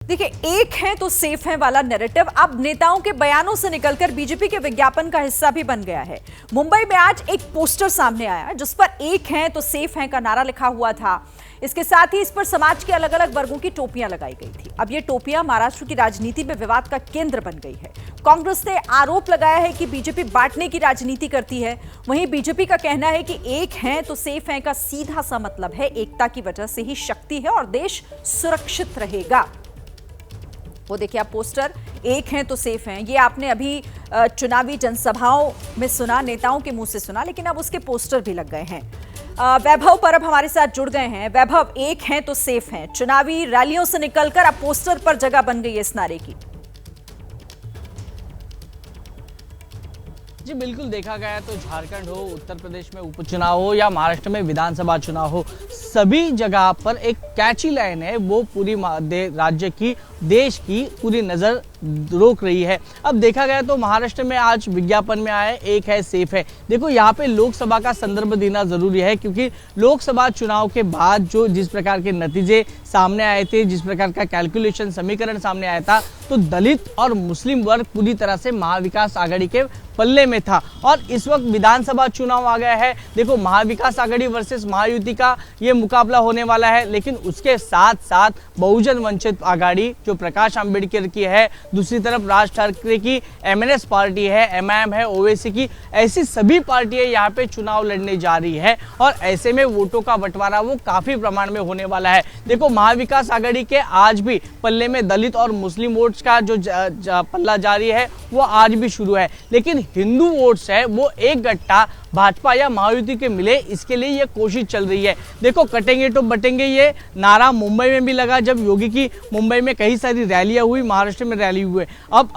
देखिए, एक है तो सेफ है वाला नैरेटिव अब नेताओं के बयानों से निकलकर बीजेपी के विज्ञापन का हिस्सा भी बन गया है। मुंबई में आज एक पोस्टर सामने आया जिस पर एक है तो सेफ है का नारा लिखा हुआ था। इसके साथ ही इस पर समाज के अलग अलग वर्गों की टोपियां लगाई गई थी। अब ये टोपियां महाराष्ट्र की राजनीति में विवाद का केंद्र बन गई है। कांग्रेस ने आरोप लगाया है कि बीजेपी बांटने की राजनीति करती है। वहीं बीजेपी का कहना है कि एक है तो सेफ है का सीधा सा मतलब है एकता की वजह से ही शक्ति है और देश सुरक्षित रहेगा। वो देखिए, आप पोस्टर एक हैं तो सेफ हैं, ये आपने अभी चुनावी जनसभाओं में सुना, नेताओं के मुंह से सुना, लेकिन अब उसके पोस्टर भी लग गए हैं। वैभव परब हमारे साथ जुड़ गए हैं। वैभव, एक हैं तो सेफ हैं, चुनावी रैलियों से निकलकर अब पोस्टर पर जगह बन गई है इस नारे की। जी बिल्कुल, देखा गया तो झारखंड हो, उत्तर प्रदेश में उपचुनाव हो या महाराष्ट्र में विधानसभा चुनाव हो, सभी जगह पर एक कैची लाइन है, वो पूरी राज्य की, देश की पूरी नज़र रोक रही है। अब देखा गया तो महाराष्ट्र में आज विज्ञापन में आया एक है सेफ है। देखो, यहाँ पे लोकसभा का संदर्भ देना जरूरी है, क्योंकि लोकसभा चुनाव के बाद जो जिस प्रकार के नतीजे सामने आए थे, जिस प्रकार का कैलकुलेशन समीकरण सामने आया था, तो दलित और मुस्लिम वर्ग पूरी तरह से महाविकास आघाड़ी के पल्ले में था। और इस वक्त विधानसभा चुनाव आ गया है। देखो, महाविकास आघाड़ी वर्सेस महायुति का ये मुकाबला होने वाला है, लेकिन उसके साथ साथ बहुजन वंचित आघाड़ी जो प्रकाश आंबेडकर की है, दूसरी तरफ राज ठाकरे की एमएनएस पार्टी है, एमआईएम है, ओवैसी की, ऐसी सभी पार्टियां यहाँ पे चुनाव लड़ने जा रही है। और ऐसे में वोटों का बंटवारा वो काफी प्रमाण में होने वाला है। देखो, महाविकास आघाड़ी के आज भी पल्ले में दलित और मुस्लिम वोट्स का जो पल्ला जारी है वो आज भी शुरू है, लेकिन हिंदू वोट्स है वो एक गट्टा भाजपा या महायुति के मिले, इसके लिए ये कोशिश चल रही है। देखो, कटेंगे तो बटेंगे ये नारा मुंबई में भी लगा, जब योगी की मुंबई में कई सारी रैलियां हुई, महाराष्ट्र में रैली हुई। अब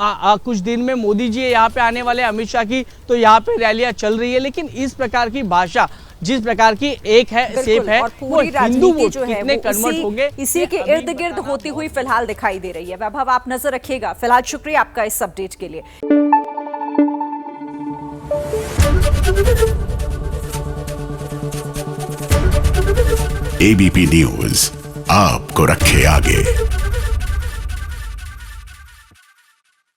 कुछ दिन में मोदी जी यहाँ पे आने वाले, अमित शाह की, तो यहाँ पे रैलियां चल रही है। लेकिन इस प्रकार की भाषा, जिस प्रकार की एक है सेफ है, वो हिंदू वोट कितने कन्वर्ट होंगे, इसी के इर्द गिर्द होती हुई फिलहाल दिखाई दे रही है। वैभव, आप नजर रखिएगा। फिलहाल शुक्रिया आपका इस अपडेट के लिए। एबीपी न्यूज आपको रखे आगे।